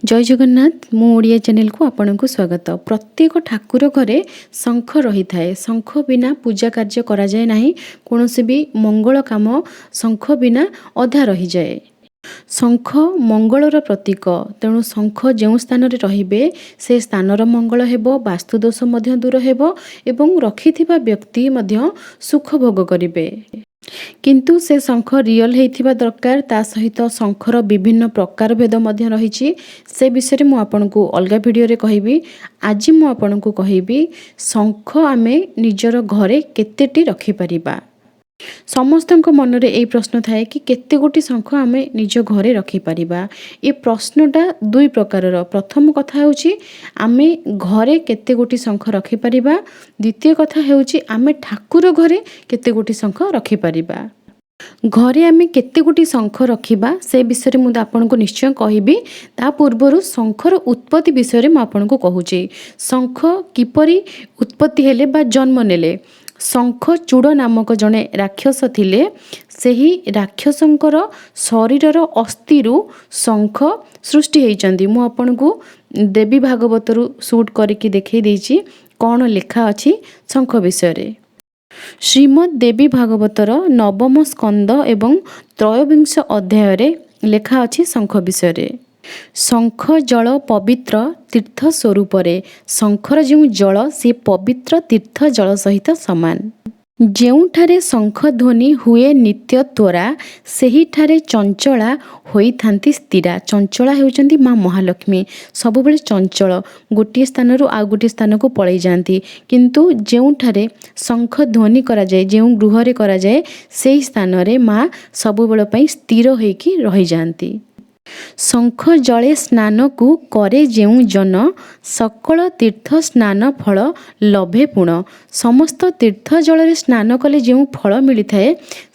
जय जगन्नाथ मो ओडिया चैनल को आपण को स्वागत। प्रत्येक ठाकुर घरे शंख रही थाए। शंख बिना पूजा कार्य करा जाए नहीं। कौनसी भी मंगल काम शंख बिना अधा रही जाए। शंख मंगलर प्रतीक, तेणु शंख जो स्थान रे रहिबे से स्थानर मंगल हेबो, वास्तुदोष मध्य दूर हेबो एवं रखिथिबा व्यक्ति मध्य सुख भोग करिवे। किंतु से शंख रियल हेइथिबा दरकार। ता सहित शंखर विभिन्न प्रकार भेद मध्य रही से विषय मु आपनकु अलगा वीडियो रे कहिबी। आज मु आपनकु कहिबी शंख आमे निजर घरे केतेटी रखि परिबा। समस्तଙ୍କ मनरे एई प्रश्न थाए कि केते गोटी शंख आमे निज घरे रखि परिबा। ए प्रश्नटा दुई प्रकारर। प्रथम कथा हेउची आमे घरे केते गोटी शंख रखि परिबा। द्वितीय कथा हेउची आमे ठाकुर घरे केते गोटी शंख रखि परिबा। घरे आमे केते गोटी शंख रखिबा से विषय मु आपनको निश्चय कहिबी। ता पूर्वरु शंखर उत्पत्ति विषय मु आपनको कहूची। शंख किपरि उत्पत्ति हेले बा जन्म नेले। शंखचूड़ नामक जड़े राक्षस थिले। सेही राक्षसंकर शरीरर अस्थिरु शंख सृष्टि होइचंदी। मु आपनको देवी भागवतरु शूट करके देखै देछि कौन लेखा अछि शंख विषय रे। श्रीमद् देवी भागवतर नवम स्कंद एवं त्रयोविंश अध्याय रे लेखा अछि शंख विषय रे। शंख जल पवित्र तीर्थ स्वरूप रे। शंखर जो जल से पवित्र तीर्थ जल सहित समान। ଯେଉଁଠାରେ ଶଙ୍ଖ ଧ୍ୱନି ହୁଏ ନିତ୍ୟ ତ୍ୱରା ସେହିଠାରେ ଚଞ୍ଚଳା ହୋଇଥାନ୍ତି ସ୍ଥିରା। ଚଞ୍ଚଳା ହେଉଛନ୍ତି ମା ମହାଲକ୍ଷ୍ମୀ। ସବୁବେଳେ ଚଞ୍ଚଳ, ଗୋଟିଏ ସ୍ଥାନରୁ ଆଉ ଗୋଟିଏ ସ୍ଥାନକୁ ପଳେଇ ଯାଆନ୍ତି। କିନ୍ତୁ ଯେଉଁଠାରେ ଶଙ୍ଖ ଧ୍ୱନି କରାଯାଏ, ଯେଉଁ ଗୃହରେ କରାଯାଏ, ସେହି ସ୍ଥାନରେ ମା ସବୁବେଳ ପାଇଁ ସ୍ଥିର ହୋଇକି ରହିଯାଆନ୍ତି। ଶଙ୍ଖ ଜଳେ ସ୍ନାନକୁ करे ଯେଉଁ ଜନ सकल तीर्थ स्नान फल लभे पुण। समस्त तीर्थ जलरे स्नान कले जो फल मिली थाए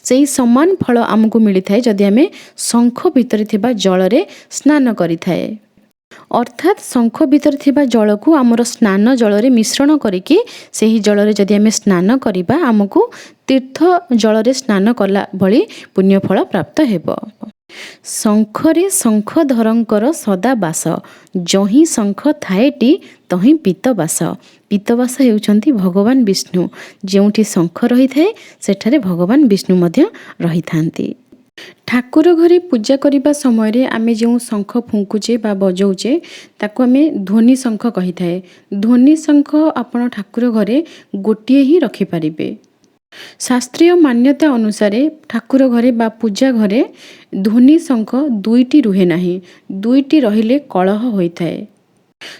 सेही समान फल आमको मिली थाए जदि आमे शंख भितर थिबा जलरे स्नान करि थाए। अर्थात शंख भितर थिबा जल को आमर स्नान जलरे मिश्रण करिकी सेही जलरे जदि आमे स्नान करिबा आमको तीर्थ जलरे स्नान कला भली पुण्य फल प्राप्त हेबो। शंखरे शंखधरंकर सदा बास। जही शंख थाएटी तही पीतबास। पीतबास हेउछंती भगवान विष्णु। जेउठी शंख रही थाए सेठारे भगवान विष्णु मध्य रही थांती। ठाकुर घरे पूजा करिबा समय रे आमे जो शंख फुंकुचे बा बजाउचे ताको आमे ध्वनि शंख कहि थाए। ध्वनि शंख आपण ठाकुर घरे गोटिए ही रखि परिबे। शास्त्रीय मान्यता अनुसार ठाकुर घरे बा पूजा घरे ध्वनि शंख दुईटी रुहे नाही। दुईटी रहिले कलह होइथाए।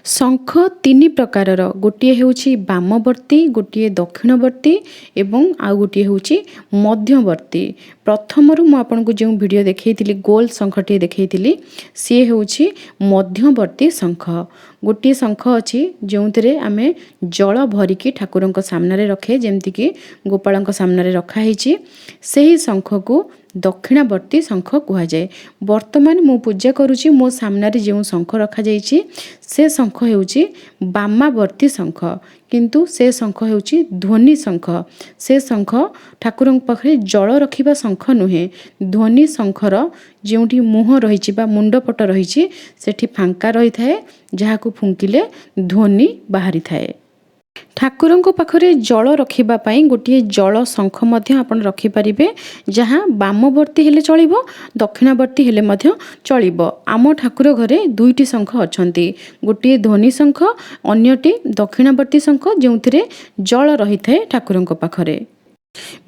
शंख तीन प्रकारर। गोटिए हेउची वामवर्ती, गोटिए दक्षिणवर्ती एवं आउ गोटिए हेउची मध्यवर्ती। प्रथमरु मु आपनको जो वीडियो देखैथिली गोल शंखटी देखैथिली सी हेउची मध्यवर्ती शंख। गोटिए शंख अछि जोंतरे आमे जल भरिकी ठाकुरंक सामने रखे, जेमति कि गोपालंक सामने रखा हिची। सेही शंख को दक्षिणावर्ती शंख कुहा जाए। वर्तमान मु पूजा करूची मो सामने जो शंख रखा जाइछि से शंख हेउची वामावर्ती शंख। किंतु से शंख हेउची ध्वनि शंख। से शंख ठाकुरंक पाखरे जल रखिबा शंख नुहे। ध्वनि शंखर जोंठी मुह रहिछि बा मुंडपट रहिछि सेठी फांका रही थाए, जहाकु फुंकिले ध्वनि बाहरी थाए। ठाकुरंक पाखरे जल रखिबा पई गोटिए जल शंख मध्य आपण रखि परिबे, जहां वामवर्ती हेले चलिबो, दक्षिणावर्ती हेले मध्य चलिबो। आम ठाकुर घरे दुईटी शंख अछंती। गोटिए ध्वनि शंख, अन्यटी दक्षिणावर्ती शंख जोंथिरे जल रही थाए ठाकुरंक पाखरे।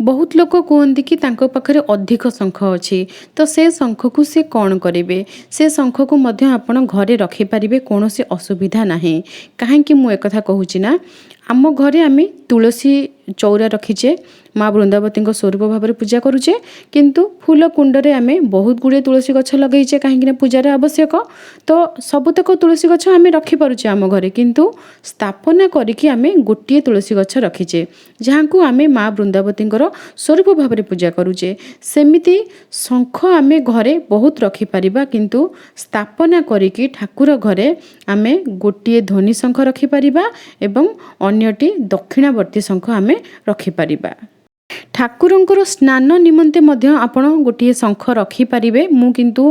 बहुत लोक कहते कि तांको पाखरे अधिक शंख अच्छी, तो से शंख को से कौन करेंगे? से शंख को मध्य आपण घरे रखि पारिबे, कौनसी असुविधा नाही। काहेकि मु एक कथा कहूची ना, आम घरे आमे तुलसी चौरा रखीचे, माँ वृंदावती स्वरूप भाव में पूजा करुचे। किंतु फूल कुंडरे आमे बहुत गुड़े तुलसी गछ लगेचे, कहीं पूजार आवश्यक। तो सबुतक तुलसी गछ आमे रखी पारुचे आम घरे, किंतु स्थापना करिकी आमे गोटिए तुलसी गछ रखीचे, जहाँ को आमे माँ वृंदावती स्वरूप भाव में पूजा करुचे। सेमिति शंख आमे घरे बहुत रखी पारिबा, किंतु स्थापना करिकी ठाकुर घरे आमे गोटिए ध्वनि शंख रखी पारिबा एवं अन्यटी दक्षिणावर्ती शंख आमे रखी पारिबा। ଠାକୁରଙ୍କର ସ୍ନାନ ନିମନ୍ତେ ମଧ୍ୟ ଆପଣ ଗୋଟିଏ ଶଙ୍ଖ ରଖିପାରିବେ। ମୁଁ କିନ୍ତୁ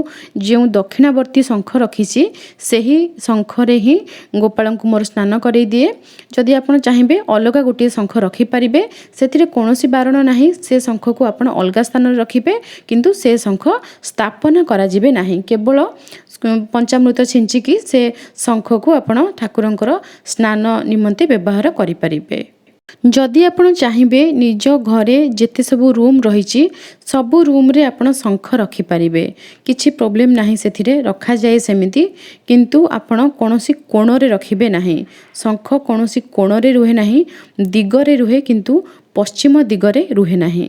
ଯେଉଁ ଦକ୍ଷିଣାବର୍ତ୍ତୀ ଶଙ୍ଖ ରଖିଛି ସେହି ଶଙ୍ଖରେ ହିଁ ଗୋପାଳଙ୍କୁ ମୋର ସ୍ନାନ କରେଇ ଦିଏ। ଯଦି ଆପଣ ଚାହିଁବେ ଅଲଗା ଗୋଟିଏ ଶଙ୍ଖ ରଖିପାରିବେ, ସେଥିରେ କୌଣସି ବାରଣ ନାହିଁ। ସେ ଶଙ୍ଖକୁ ଆପଣ ଅଲଗା ସ୍ଥାନରେ ରଖିବେ, କିନ୍ତୁ ସେ ଶଙ୍ଖ ସ୍ଥାପନ କରାଯିବେ ନାହିଁ। କେବଳ ପଞ୍ଚାମୃତ ଛିଞ୍ଚିକି ସେ ଶଙ୍ଖକୁ ଆପଣ ଠାକୁରଙ୍କର ସ୍ନାନ ନିମନ୍ତେ ବ୍ୟବହାର କରିପାରିବେ। ଯଦି ଆପଣ ଚାହିଁବେ ନିଜ ଘରେ ଯେତେ ସବୁ ରୁମ୍ ରହିଛି ସବୁ ରୁମ୍ରେ ଆପଣ ଶଙ୍ଖ ରଖିପାରିବେ, କିଛି ପ୍ରୋବ୍ଲେମ୍ ନାହିଁ। ସେଥିରେ ରଖାଯାଏ ସେମିତି, କିନ୍ତୁ ଆପଣ କୌଣସି କୋଣରେ ରଖିବେ ନାହିଁ। ଶଙ୍ଖ କୌଣସି କୋଣରେ ରୁହେ ନାହିଁ, ଦିଗରେ ରୁହେ, କିନ୍ତୁ ପଶ୍ଚିମ ଦିଗରେ ରୁହେ ନାହିଁ।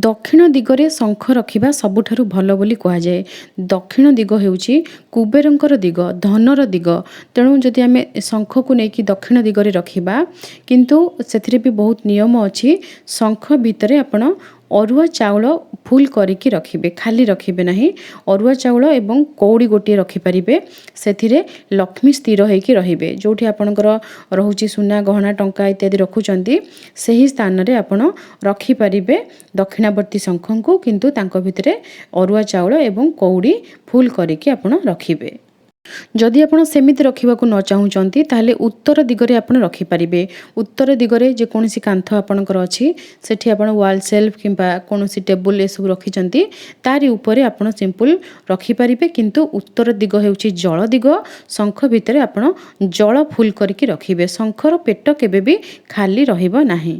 ଦକ୍ଷିଣ ଦିଗରେ ଶଙ୍ଖ ରଖିବା ସବୁଠାରୁ ଭଲ ବୋଲି କୁହାଯାଏ। ଦକ୍ଷିଣ ଦିଗ ହେଉଛି କୁବେରଙ୍କର ଦିଗ, ଧନର ଦିଗ। ତେଣୁ ଯଦି ଆମେ ଶଙ୍ଖକୁ ନେଇକି ଦକ୍ଷିଣ ଦିଗରେ ରଖିବା, କିନ୍ତୁ ସେଥିରେ ବି ବହୁତ ନିୟମ ଅଛି। ଶଙ୍ଖ ଭିତରେ ଆପଣ ଅରୁଆ ଚାଉଳ ଫୁଲ୍ କରିକି ରଖିବେ, ଖାଲି ରଖିବେ ନାହିଁ। ଅରୁଆ ଚାଉଳ ଏବଂ କଉଡ଼ି ଗୋଟିଏ ରଖିପାରିବେ। ସେଥିରେ ଲକ୍ଷ୍ମୀ ସ୍ଥିର ହୋଇକି ରହିବେ। ଯେଉଁଠି ଆପଣଙ୍କର ରହୁଛି ସୁନା ଗହଣା ଟଙ୍କା ଇତ୍ୟାଦି ରଖୁଛନ୍ତି, ସେହି ସ୍ଥାନରେ ଆପଣ ରଖିପାରିବେ ଦକ୍ଷିଣାବର୍ତ୍ତୀ ଶଙ୍ଖଙ୍କୁ, କିନ୍ତୁ ତାଙ୍କ ଭିତରେ ଅରୁଆ ଚାଉଳ ଏବଂ କଉଡ଼ି ଫୁଲ୍ କରିକି ଆପଣ ରଖିବେ। ଯଦି ଆପଣ ସେମିତି ରଖିବାକୁ ନ ଚାହୁଁଛନ୍ତି ତାହେଲେ ଉତ୍ତର ଦିଗରେ ଆପଣ ରଖିପାରିବେ। ଉତ୍ତର ଦିଗରେ ଯେକୌଣସି କାନ୍ଥ ଆପଣଙ୍କର ଅଛି, ସେଠି ଆପଣ ୱାଲ୍ ସେଲ୍ଫ କିମ୍ବା କୌଣସି ଟେବୁଲ୍ ଏସବୁ ରଖିଛନ୍ତି, ତାରି ଉପରେ ଆପଣ ସିମ୍ପଲ୍ ରଖିପାରିବେ। କିନ୍ତୁ ଉତ୍ତର ଦିଗ ହେଉଛି ଜଳ ଦିଗ। ଶଙ୍ଖ ଭିତରେ ଆପଣ ଜଳ ଫୁଲ୍ କରିକି ରଖିବେ। ଶଙ୍ଖର ପେଟ କେବେ ବି ଖାଲି ରହିବ ନାହିଁ।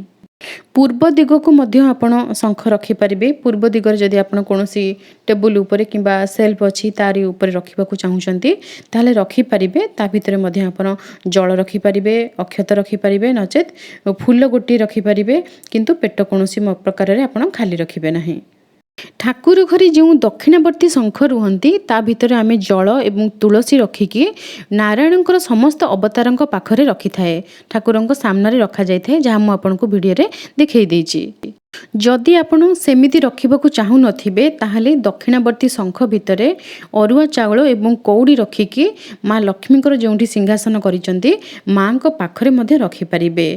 ପୂର୍ବ ଦିଗକୁ ମଧ୍ୟ ଆପଣ ଶଙ୍ଖ ରଖିପାରିବେ। ପୂର୍ବ ଦିଗରେ ଯଦି ଆପଣ କୌଣସି ଟେବୁଲ୍ ଉପରେ କିମ୍ବା ସେଲ୍ଫ ଅଛି ତାରି ଉପରେ ରଖିବାକୁ ଚାହୁଁଛନ୍ତି ତାହେଲେ ରଖିପାରିବେ। ତା ଭିତରେ ମଧ୍ୟ ଆପଣ ଜଳ ରଖିପାରିବେ, ଅକ୍ଷତ ରଖିପାରିବେ, ନଚେତ୍ ଫୁଲ ଗୋଟିଏ ରଖିପାରିବେ, କିନ୍ତୁ ପେଟ କୌଣସି ପ୍ରକାରରେ ଆପଣ ଖାଲି ରଖିବେ ନାହିଁ। ଠାକୁର ଘରେ ଯେଉଁ ଦକ୍ଷିଣାବର୍ତ୍ତୀ ଶଙ୍ଖ ରୁହନ୍ତି, ତା ଭିତରେ ଆମେ ଜଳ ଏବଂ ତୁଳସୀ ରଖିକି ନାରାୟଣଙ୍କର ସମସ୍ତ ଅବତାରଙ୍କ ପାଖରେ ରଖିଥାଏ। ଠାକୁରଙ୍କ ସାମ୍ନାରେ ରଖାଯାଇଥାଏ, ଯାହା ମୁଁ ଆପଣଙ୍କୁ ଭିଡ଼ିଓରେ ଦେଖାଇ ଦେଇଛି। ଯଦି ଆପଣ ସେମିତି ରଖିବାକୁ ଚାହୁଁନଥିବେ ତାହେଲେ ଦକ୍ଷିଣାବର୍ତ୍ତୀ ଶଙ୍ଖ ଭିତରେ ଅରୁଆ ଚାଉଳ ଏବଂ କଉଡ଼ି ରଖିକି ମା ଲକ୍ଷ୍ମୀଙ୍କର ଯେଉଁଠି ସିଂହାସନ କରିଛନ୍ତି ମାଙ୍କ ପାଖରେ ମଧ୍ୟ ରଖିପାରିବେ।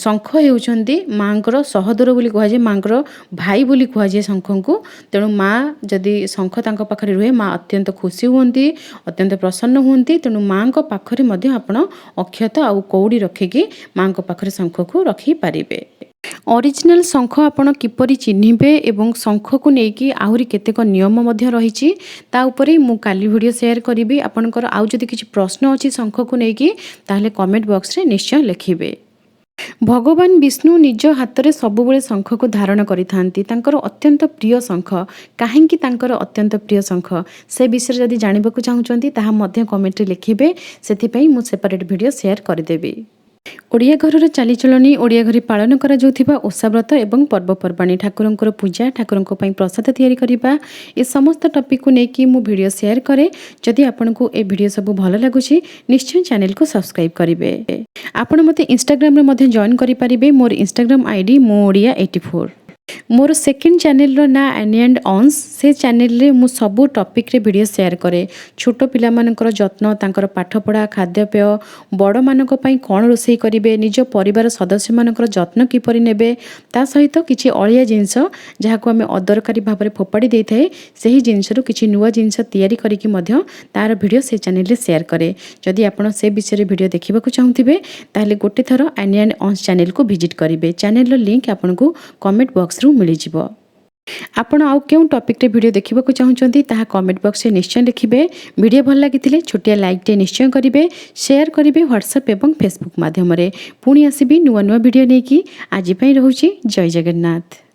ଶଙ୍ଖ ହେଉଛନ୍ତି ମାଙ୍କର ସହୋଦର ବୋଲି କୁହାଯାଏ, ମାଙ୍କର ଭାଇ ବୋଲି କୁହାଯାଏ ଶଙ୍ଖଙ୍କୁ। ତେଣୁ ମା ଯଦି ଶଙ୍ଖ ତାଙ୍କ ପାଖରେ ରୁହେ, ମା ଅତ୍ୟନ୍ତ ଖୁସି ହୁଅନ୍ତି, ଅତ୍ୟନ୍ତ ପ୍ରସନ୍ନ ହୁଅନ୍ତି। ତେଣୁ ମାଙ୍କ ପାଖରେ ମଧ୍ୟ ଆପଣ ଅକ୍ଷତ ଆଉ କଉଡ଼ି ରଖିକି ମାଙ୍କ ପାଖରେ ଶଙ୍ଖକୁ ରଖିପାରିବେ। ଅରିଜିନାଲ ଶଙ୍ଖ ଆପଣ କିପରି ଚିହ୍ନିବେ ଏବଂ ଶଙ୍ଖକୁ ନେଇକି ଆହୁରି କେତେକ ନିୟମ ମଧ୍ୟ ରହିଛି, ତା ଉପରେ ମୁଁ କାଲି ଭିଡ଼ିଓ ସେୟାର କରିବି। ଆପଣଙ୍କର ଆଉ ଯଦି କିଛି ପ୍ରଶ୍ନ ଅଛି ଶଙ୍ଖକୁ ନେଇକି ତାହେଲେ କମେଣ୍ଟ ବକ୍ସରେ ନିଶ୍ଚୟ ଲେଖିବେ। ଭଗବାନ ବିଷ୍ଣୁ ନିଜ ହାତରେ ସବୁବେଳେ ଶଙ୍ଖକୁ ଧାରଣ କରିଥାନ୍ତି। ତାଙ୍କର ଅତ୍ୟନ୍ତ ପ୍ରିୟ ଶଙ୍ଖ। କାହିଁକି ତାଙ୍କର ଅତ୍ୟନ୍ତ ପ୍ରିୟ ଶଙ୍ଖ ସେ ବିଷୟରେ ଯଦି ଜାଣିବାକୁ ଚାହୁଁଛନ୍ତି ତାହା ମଧ୍ୟ କମେଣ୍ଟରେ ଲେଖିବେ। ସେଥିପାଇଁ ମୁଁ ସେପାରେଟ୍ ଭିଡ଼ିଓ ସେୟାର କରିଦେବି। ଓଡ଼ିଆ ଘରର ଚାଲିଚଳଣି, ଓଡ଼ିଆ ଘରେ ପାଳନ କରାଯାଉଥିବା ଓଷାବ୍ରତ ଏବଂ ପର୍ବପର୍ବାଣି, ଠାକୁରଙ୍କର ପୂଜା, ଠାକୁରଙ୍କ ପାଇଁ ପ୍ରସାଦ ତିଆରି କରିବା, ଏ ସମସ୍ତ ଟପିକକୁ ନେଇକି ମୁଁ ଭିଡ଼ିଓ ସେୟାର କରେ। ଯଦି ଆପଣଙ୍କୁ ଏ ଭିଡ଼ିଓ ସବୁ ଭଲ ଲାଗୁଛି ନିଶ୍ଚୟ ଚ୍ୟାନେଲକୁ ସବସ୍କ୍ରାଇବ୍ କରିବେ। ଆପଣ ମୋତେ ଇନଷ୍ଟାଗ୍ରାମରେ ମଧ୍ୟ ଜଏନ୍ କରିପାରିବେ। ମୋର ଇନଷ୍ଟାଗ୍ରାମ ଆଇଡ଼ି ମୋ ଓଡ଼ିଆ 84। ମୋର ସେକେଣ୍ଡ ଚ୍ୟାନେଲର ନାଁ ଆନି ଆଣ୍ଡ ଅନ୍ସ। ସେ ଚ୍ୟାନେଲରେ ମୁଁ ସବୁ ଟପିକ୍ରେ ଭିଡ଼ିଓ ସେୟାର କରେ। ଛୋଟ ପିଲାମାନଙ୍କର ଯତ୍ନ, ତାଙ୍କର ପାଠପଢ଼ା, ଖାଦ୍ୟପେୟ, ବଡ଼ମାନଙ୍କ ପାଇଁ କ'ଣ ରୋଷେଇ କରିବେ, ନିଜ ପରିବାର ସଦସ୍ୟମାନଙ୍କର ଯତ୍ନ କିପରି ନେବେ, ତା ସହିତ କିଛି ଅଳିଆ ଜିନିଷ ଯାହାକୁ ଆମେ ଅଦରକାରୀ ଭାବରେ ଫୋପାଡ଼ି ଦେଇଥାଏ, ସେହି ଜିନିଷରୁ କିଛି ନୂଆ ଜିନିଷ ତିଆରି କରିକି ମଧ୍ୟ ତାର ଭିଡ଼ିଓ ସେ ଚ୍ୟାନେଲରେ ସେୟାର କରେ। ଯଦି ଆପଣ ସେ ବିଷୟରେ ଭିଡ଼ିଓ ଦେଖିବାକୁ ଚାହୁଁଥିବେ ତାହେଲେ ଗୋଟେ ଥର ଆନି ଆଣ୍ଡ ଅନ୍ସ ଚ୍ୟାନେଲକୁ ଭିଜିଟ୍ କରିବେ। ଚ୍ୟାନେଲର ଲିଙ୍କ୍ ଆପଣଙ୍କୁ କମେଣ୍ଟ ବକ୍ସରୁ ମିଳିଯିବ। ଆପଣ ଆଉ କେଉଁ ଟପିକ୍ରେ ଭିଡ଼ିଓ ଦେଖିବାକୁ ଚାହୁଁଛନ୍ତି ତାହା କମେଣ୍ଟ ବକ୍ସରେ ନିଶ୍ଚୟ ଲେଖିବେ। ଭିଡ଼ିଓ ଭଲ ଲାଗିଥିଲେ ଛୋଟିଆ ଲାଇକ୍ଟେ ନିଶ୍ଚୟ କରିବେ, ସେୟାର କରିବେ ହ୍ୱାଟ୍ସଆପ୍ ଏବଂ ଫେସବୁକ୍ ମାଧ୍ୟମରେ। ପୁଣି ଆସିବି ନୂଆ ନୂଆ ଭିଡ଼ିଓ ନେଇକି। ଆଜି ପାଇଁ ରହୁଛି, ଜୟ ଜଗନ୍ନାଥ।